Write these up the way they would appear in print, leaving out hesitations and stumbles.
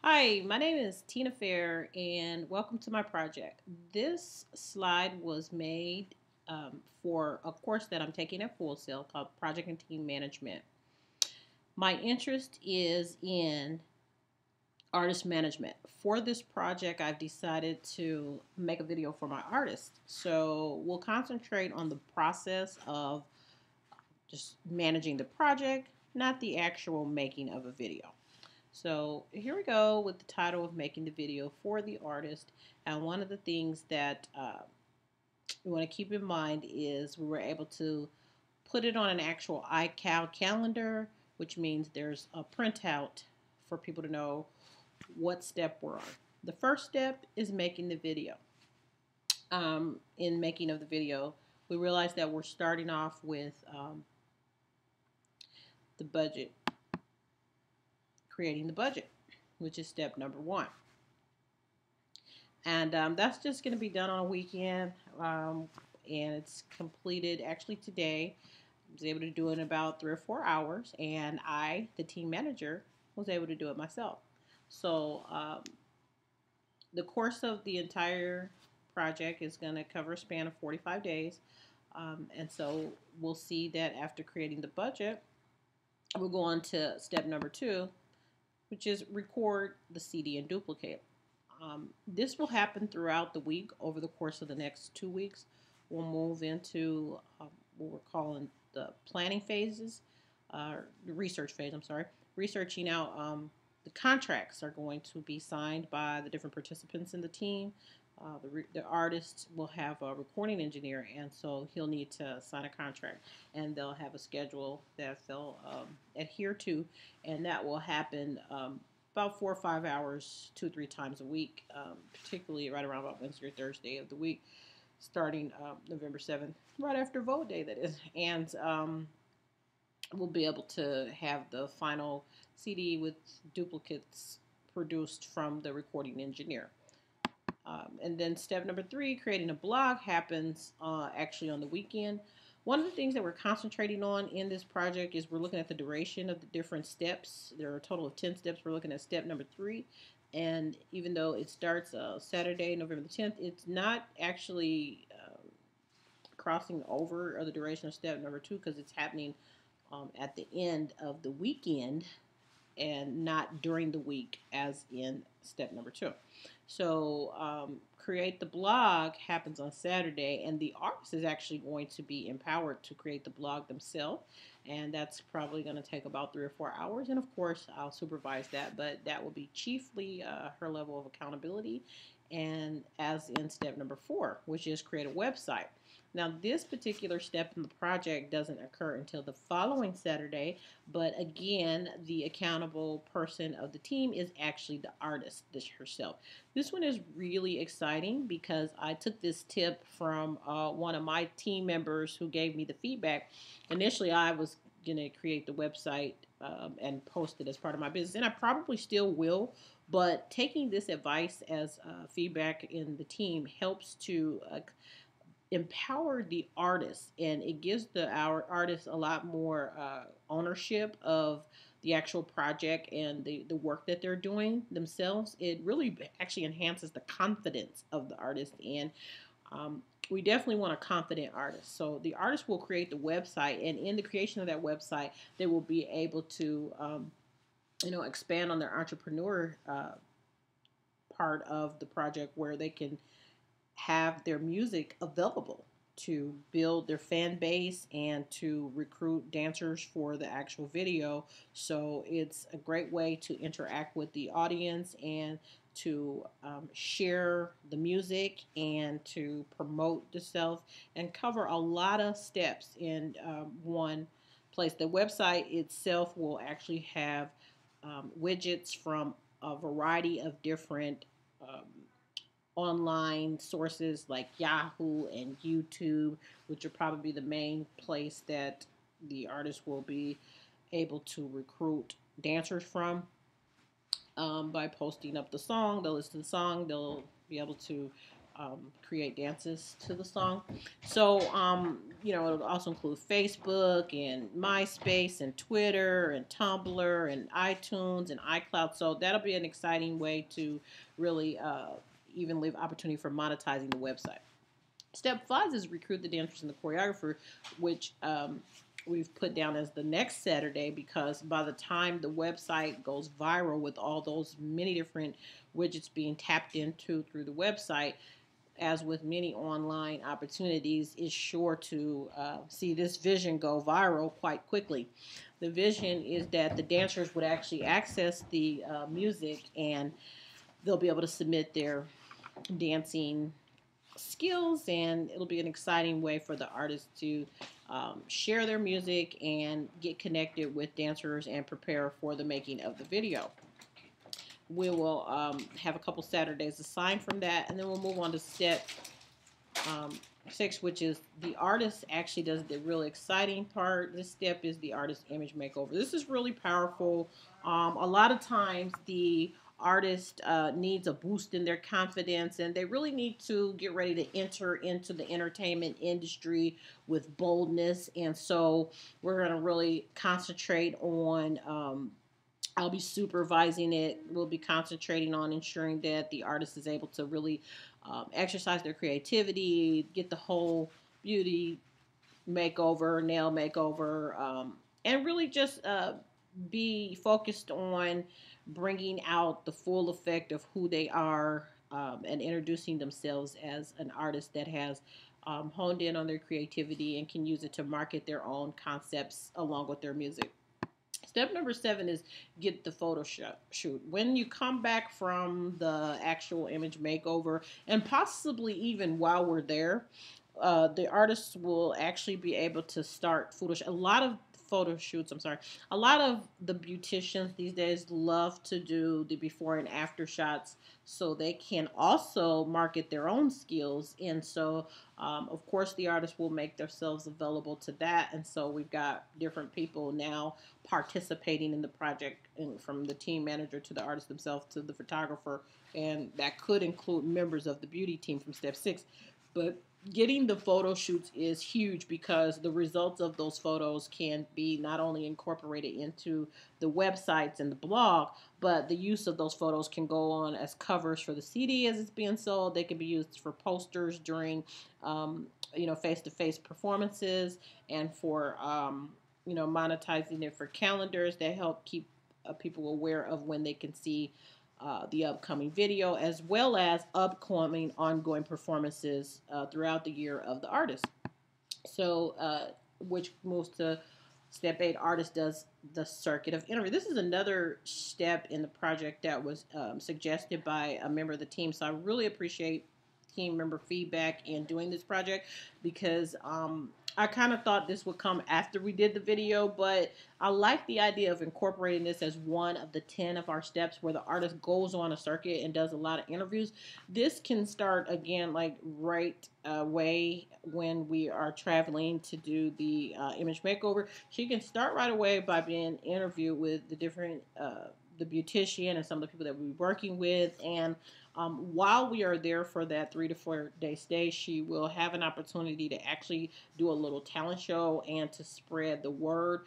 Hi, my name is Tina Fair, and welcome to my project. This slide was made for a course that I'm taking at Full Sail called Project and Team Management. My interest is in artist management. For this project, I've decided to make a video for my artist. So we'll concentrate on the process of just managing the project, not the actual making of a video. So here we go with the title of making the video for the artist. And one of the things that we want to keep in mind is we were able to put it on an actual iCal calendar, which means there's a printout for people to know what step we're on. The first step is making the video. In making of the video, we realize that we're starting off with the budget, creating the budget, which is step number one. And that's just going to be done on a weekend, and it's completed actually today. I was able to do it in about 3 or 4 hours, and I, the team manager, was able to do it myself. So the course of the entire project is going to cover a span of 45 days. And so we'll see that after creating the budget, we'll go on to step number 2, which is record the CD and duplicate. This will happen throughout the week over the course of the next 2 weeks. We'll move into what we're calling the planning phases, the research phase, I'm sorry. Researching out the contracts are going to be signed by the different participants in the team. The artist will have a recording engineer, and so he'll need to sign a contract, and they'll have a schedule that they'll adhere to, and that will happen about 4 or 5 hours, 2 or 3 times a week, particularly right around about Wednesday or Thursday of the week, starting November 7th, right after vote day, that is. And we'll be able to have the final CD with duplicates produced from the recording engineer. And then step number 3, creating a blog, happens actually on the weekend. One of the things that we're concentrating on in this project is we're looking at the duration of the different steps. There are a total of 10 steps. We're looking at step number 3. And even though it starts Saturday, November the 10th, it's not actually crossing over the duration of step number 2 because it's happening at the end of the weekend and not during the week as in step number 2. So create the blog happens on Saturday, and the artist is actually going to be empowered to create the blog themselves, and that's probably going to take about 3 or 4 hours. And of course, I'll supervise that, but that will be chiefly her level of accountability, and as in step number 4, which is create a website. Now, this particular step in the project doesn't occur until the following Saturday, but again, the accountable person of the team is actually the artist herself. This one is really exciting because I took this tip from one of my team members who gave me the feedback. Initially, I was going to create the website and post it as part of my business, and I probably still will, but taking this advice as feedback in the team helps to empower the artist, and it gives our artists a lot more ownership of the actual project and the work that they're doing themselves. It really actually enhances the confidence of the artist, and we definitely want a confident artist. So the artist will create the website, and in the creation of that website, they will be able to expand on their entrepreneur part of the project, where they can have their music available to build their fan base and to recruit dancers for the actual video. So it's a great way to interact with the audience and to share the music and to promote yourself and cover a lot of steps in one place. The website itself will actually have widgets from a variety of different online sources like Yahoo and YouTube, which are probably the main place that the artist will be able to recruit dancers from. By posting up the song, they'll listen to the song, they'll be able to create dances to the song. So it'll also include Facebook and MySpace and Twitter and Tumblr and iTunes and iCloud. So that'll be an exciting way to really even leave opportunity for monetizing the website. Step 5 is recruit the dancers and the choreographer, which we've put down as the next Saturday, because by the time the website goes viral with all those many different widgets being tapped into through the website, as with many online opportunities, is sure to see this vision go viral quite quickly. The vision is that the dancers would actually access the music, and they'll be able to submit their dancing skills, and it'll be an exciting way for the artists to share their music and get connected with dancers and prepare for the making of the video. We will have a couple Saturdays assigned from that, and then we'll move on to step 6, which is the artist actually does the really exciting part. This step is the artist image makeover. This is really powerful. A lot of times the artist needs a boost in their confidence, and they really need to get ready to enter into the entertainment industry with boldness. And so we're going to really concentrate on I'll be supervising it. We'll be concentrating on ensuring that the artist is able to really exercise their creativity, get the whole beauty makeover, nail makeover, and really just be focused on bringing out the full effect of who they are, and introducing themselves as an artist that has honed in on their creativity and can use it to market their own concepts along with their music. Step number 7 is get the photo shoot. When you come back from the actual image makeover, and possibly even while we're there, the artists will actually be able to start a lot of photo shoots. A lot of the beauticians these days love to do the before and after shots, so they can also market their own skills. And so, of course, the artists will make themselves available to that. And so we've got different people now participating in the project, and from the team manager to the artist themselves to the photographer, and that could include members of the beauty team from step 6. But getting the photo shoots is huge, because the results of those photos can be not only incorporated into the websites and the blog, but the use of those photos can go on as covers for the CD as it's being sold. They can be used for posters during face-to-face performances, and for monetizing it for calendars that help keep people aware of when they can see the upcoming video, as well as upcoming ongoing performances throughout the year of the artist. So, which moves to step 8, artist does the circuit of interview. This is another step in the project that was suggested by a member of the team. So I really appreciate team member feedback in doing this project, because I kind of thought this would come after we did the video, but I like the idea of incorporating this as one of the 10 of our steps, where the artist goes on a circuit and does a lot of interviews. This can start again like right away when we are traveling to do the image makeover. She can start right away by being interviewed with the different the beautician and some of the people that we're working with. And while we are there for that 3 to 4 day stay, she will have an opportunity to actually do a little talent show and to spread the word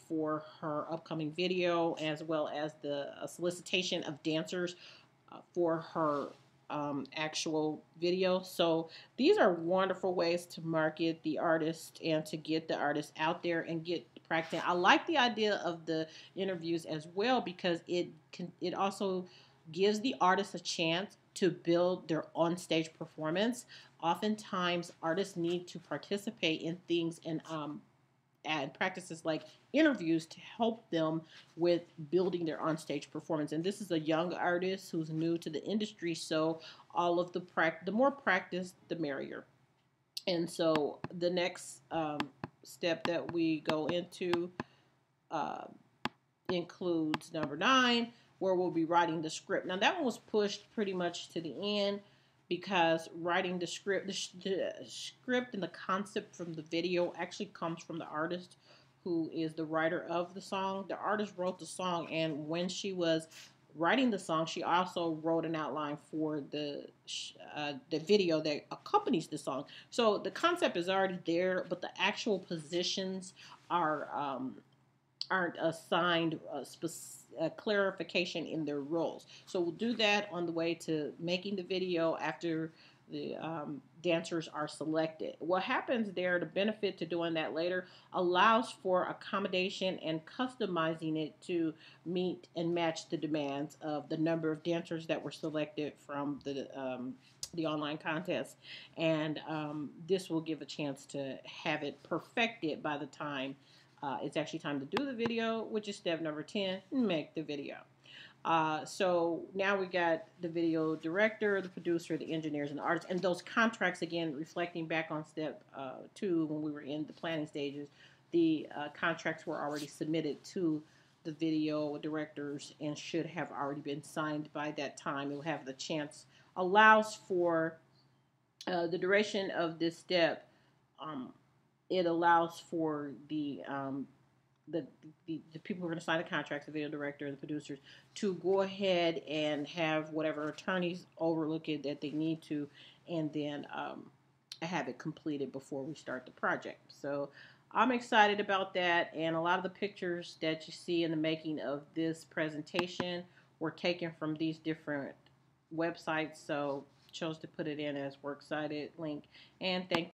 for her upcoming video, as well as the solicitation of dancers for her actual video. So these are wonderful ways to market the artist and to get the artist out there and get practicing. I like the idea of the interviews as well, because it also gives the artist a chance to build their on-stage performance. Oftentimes, artists need to participate in things and practices like interviews to help them with building their on-stage performance. And this is a young artist who's new to the industry, so all of the more practice, the merrier. And so the next step that we go into includes number 9, where we'll be writing the script. Now that one was pushed pretty much to the end, because writing the script and the concept from the video actually comes from the artist, who is the writer of the song. The artist wrote the song, and when she was writing the song, she also wrote an outline for the video that accompanies the song. So the concept is already there, but the actual positions are aren't assigned a clarification in their roles. So we'll do that on the way to making the video after the dancers are selected. What happens there, the benefit to doing that later, allows for accommodation and customizing it to meet and match the demands of the number of dancers that were selected from the online contest. And this will give a chance to have it perfected by the time it's actually time to do the video, which is step number 10, make the video. So now we got the video director, the producer, the engineers, and the artists, and those contracts, again, reflecting back on step 2 when we were in the planning stages. The contracts were already submitted to the video directors and should have already been signed by that time. It will have the chance, allows for the duration of this step. It allows for the, the people who are going to sign the contracts, the video director and the producers, to go ahead and have whatever attorneys overlook it that they need to, and then have it completed before we start the project. So I'm excited about that, and a lot of the pictures that you see in the making of this presentation were taken from these different websites, so chose to put it in as works cited link. And thank